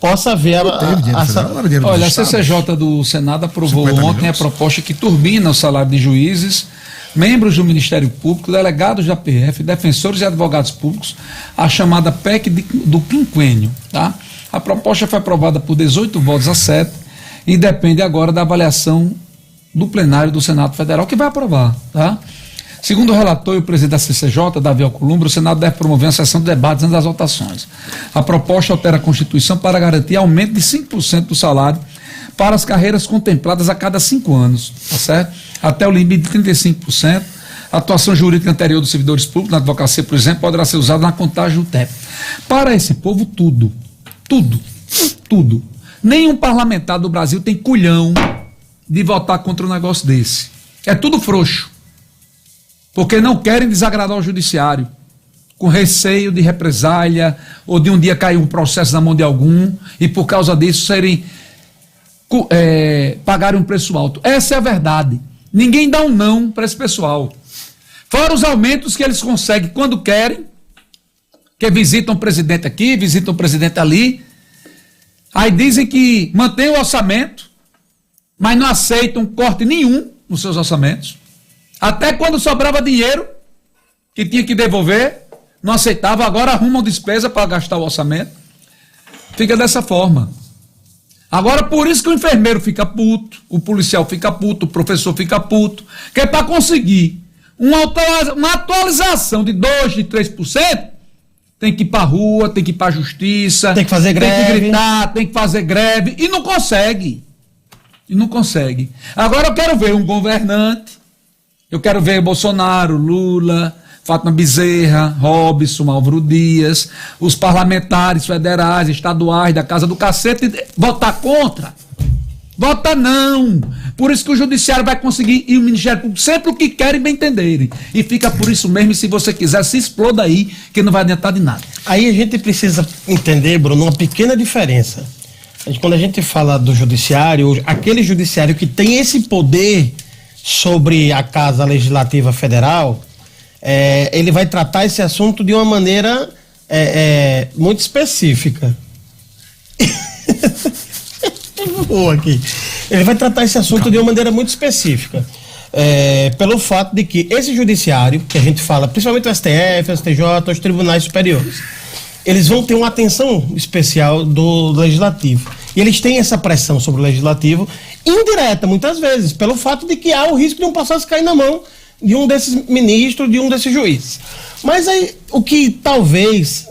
possa haver Olha, a CCJ do Senado aprovou ontem a proposta que turbina o salário de juízes, membros do Ministério Público, delegados da PF, defensores e advogados públicos, a chamada PEC do quinquênio, tá? A proposta foi aprovada por 18 votos a 7 e depende agora da avaliação do plenário do Senado Federal, que vai aprovar, tá? Segundo o relator e o presidente da CCJ, Davi Alcolumbre, o Senado deve promover uma sessão de debates antes das votações. A proposta altera a Constituição para garantir aumento de 5% do salário para as carreiras contempladas a cada 5 anos, tá certo? Até o limite de 35%. A atuação jurídica anterior dos servidores públicos, na advocacia, por exemplo, poderá ser usada na contagem do TEP. Para esse povo, tudo. Nenhum parlamentar do Brasil tem culhão de votar contra um negócio desse. É tudo frouxo. Porque não querem desagradar o judiciário, com receio de represália, ou de um dia cair um processo na mão de algum, e por causa disso pagarem um preço alto. Essa é a verdade. Ninguém dá um não para esse pessoal. Fora os aumentos que eles conseguem quando querem, que visitam o presidente aqui, visitam o presidente ali, aí dizem que mantém o orçamento, mas não aceitam corte nenhum nos seus orçamentos. Até quando sobrava dinheiro, que tinha que devolver, não aceitava, agora arrumam despesa para gastar o orçamento. Fica dessa forma. Agora, por isso que o enfermeiro fica puto, o policial fica puto, o professor fica puto, que é para conseguir uma atualização de 2%, de 3%, tem que ir para a rua, tem que ir para a justiça, tem que fazer greve, tem que gritar, tem que fazer greve, e não consegue. Agora eu quero ver um governante, eu quero ver Bolsonaro, Lula, Fátima Bezerra, Robson, Álvaro Dias, os parlamentares federais, estaduais, da Casa do Cacete, votar contra. Vota não. Por isso que o judiciário vai conseguir, e o Ministério Público, sempre o que querem bem entenderem. E fica por isso mesmo, e se você quiser, se exploda aí, que não vai adiantar de nada. Aí a gente precisa entender, Bruno, uma pequena diferença. Quando a gente fala do judiciário, aquele judiciário que tem esse poder sobre a Casa Legislativa Federal, ele vai tratar esse assunto de uma maneira muito específica. Aqui. Ele vai tratar esse assunto de uma maneira muito específica. Pelo fato de que esse judiciário, que a gente fala, principalmente o STF, o STJ, os tribunais superiores, eles vão ter uma atenção especial do legislativo. E eles têm essa pressão sobre o legislativo, indireta, muitas vezes, pelo fato de que há o risco de um processo cair na mão de um desses ministros, de um desses juízes. Mas aí, o que talvez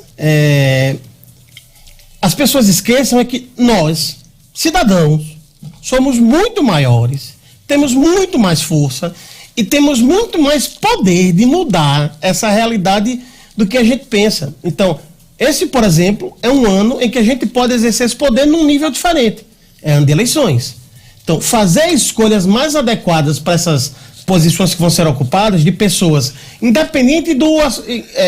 as pessoas esqueçam é que nós, cidadãos, somos muito maiores, temos muito mais força e temos muito mais poder de mudar essa realidade do que a gente pensa. Então, esse, por exemplo, é um ano em que a gente pode exercer esse poder num nível diferente. É ano de eleições. Então, fazer escolhas mais adequadas para essas posições que vão ser ocupadas de pessoas, independente do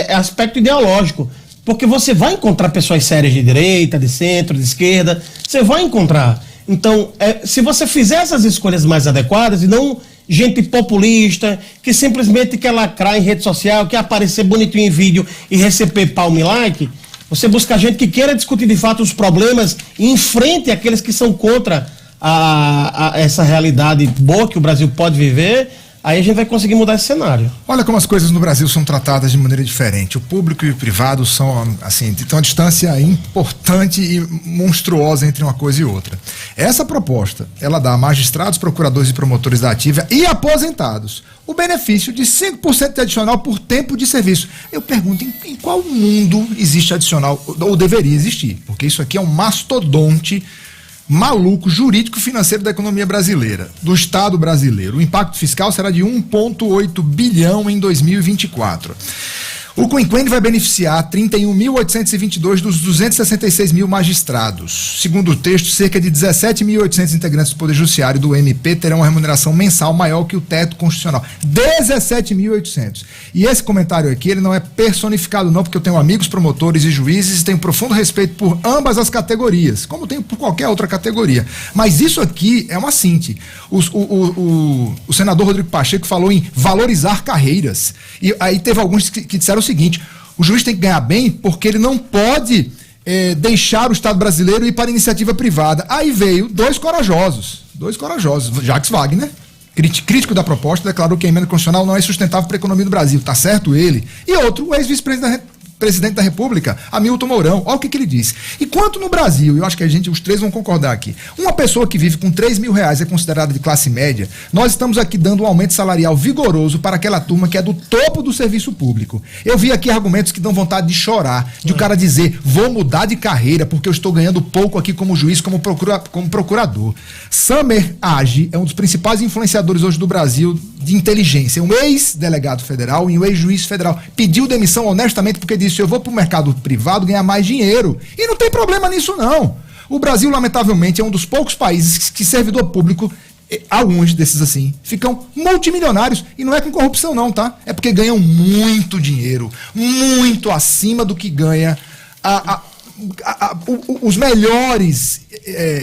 aspecto ideológico, porque você vai encontrar pessoas sérias de direita, de centro, de esquerda, você vai encontrar. Então, se você fizer essas escolhas mais adequadas e não gente populista, que simplesmente quer lacrar em rede social, quer aparecer bonitinho em vídeo e receber palme like, você busca gente que queira discutir de fato os problemas e enfrente aqueles que são contra essa realidade boa que o Brasil pode viver, aí a gente vai conseguir mudar esse cenário. Olha como as coisas no Brasil são tratadas de maneira diferente. O público e o privado são, assim, tem uma distância importante e monstruosa entre uma coisa e outra. Essa proposta, ela dá a magistrados, procuradores e promotores da ativa e aposentados o benefício de 5% adicional por tempo de serviço. Eu pergunto, em qual mundo existe adicional, ou deveria existir? Porque isso aqui é um mastodonte maluco jurídico financeiro da economia brasileira, do Estado brasileiro. O impacto fiscal será de 1,8 bilhão em 2024. O quinquênio vai beneficiar 31.822 dos 266 mil magistrados. Segundo o texto, cerca de 17.800 integrantes do Poder Judiciário e do MP terão uma remuneração mensal maior que o teto constitucional. 17.800. E esse comentário aqui, ele não é personificado não, porque eu tenho amigos promotores e juízes e tenho profundo respeito por ambas as categorias, como tenho por qualquer outra categoria. Mas isso aqui é uma síntese. O senador Rodrigo Pacheco falou em valorizar carreiras. E aí teve alguns que disseram o seguinte: o juiz tem que ganhar bem porque ele não pode deixar o Estado brasileiro e ir para a iniciativa privada. Aí veio dois corajosos, Jacques Wagner, crítico da proposta, declarou que a emenda constitucional não é sustentável para a economia do Brasil, tá certo ele, e outro, o ex-vice-presidente da República, Hamilton Mourão. Olha o que ele disse. Enquanto no Brasil, eu acho que os três vão concordar aqui, uma pessoa que vive com R$3.000 é considerada de classe média, nós estamos aqui dando um aumento salarial vigoroso para aquela turma que é do topo do serviço público. Eu vi aqui argumentos que dão vontade de chorar, de o cara dizer, vou mudar de carreira porque eu estou ganhando pouco aqui como juiz, como procurador. Samer Agi é um dos principais influenciadores hoje do Brasil de inteligência, um ex-delegado federal e um ex-juiz federal. Pediu demissão honestamente porque disse, eu vou para o mercado privado ganhar mais dinheiro. E não tem problema nisso, não. O Brasil, lamentavelmente, é um dos poucos países que servidor público, alguns desses assim, ficam multimilionários. E não é com corrupção, não, tá? É porque ganham muito dinheiro, muito acima do que ganha os melhores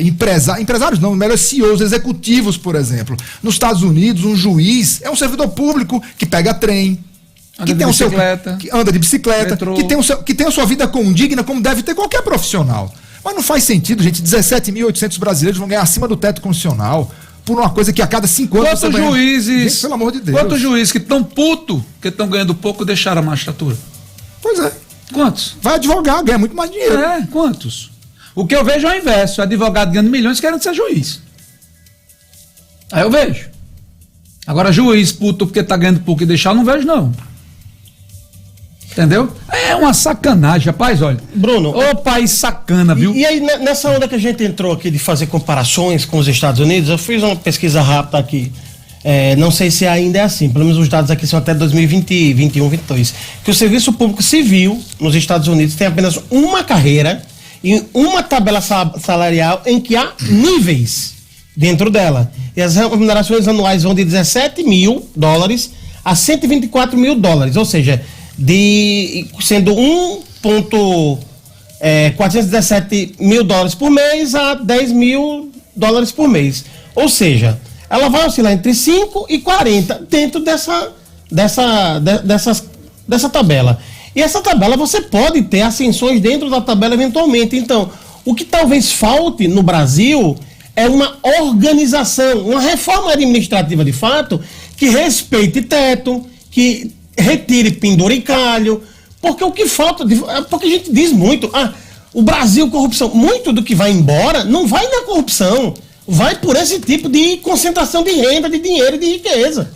empresários não, os melhores CEOs, executivos, por exemplo. Nos Estados Unidos, um juiz é um servidor público que pega trem, que anda de bicicleta, que tem a sua vida condigna, como deve ter qualquer profissional. Mas não faz sentido, gente, 17.800 brasileiros vão ganhar acima do teto constitucional por uma coisa que a cada 5 anos... Quantos juízes, gente, pelo amor de Deus. Quantos juízes que estão putos, que estão ganhando pouco, deixaram a magistratura? Pois é. Quantos? Vai advogar, ganha muito mais dinheiro. Quantos? O que eu vejo é o inverso. Advogado ganhando milhões querendo ser juiz. Aí eu vejo. Agora, juiz puto porque tá ganhando pouco e deixar, eu não vejo, não. Entendeu? É uma sacanagem, rapaz, olha. Bruno. Ô país sacana, viu? E aí, nessa onda que a gente entrou aqui de fazer comparações com os Estados Unidos, eu fiz uma pesquisa rápida aqui. Não sei se ainda é assim, pelo menos os dados aqui são até 2020, 21, 22, que o serviço público civil nos Estados Unidos tem apenas uma carreira e uma tabela salarial em que há níveis dentro dela. E as remunerações anuais vão de $17 mil a $124 mil, ou seja, sendo 417 mil dólares por mês a $10 mil por mês. Ou seja, ela vai oscilar entre 5 e 40 dentro dessa tabela. E essa tabela você pode ter ascensões dentro da tabela eventualmente. Então, o que talvez falte no Brasil é uma organização, uma reforma administrativa de fato que respeite teto, que retire penduricalho, porque o que falta, porque a gente diz muito, o Brasil corrupção, muito do que vai embora não vai na corrupção, vai por esse tipo de concentração de renda, de dinheiro e de riqueza.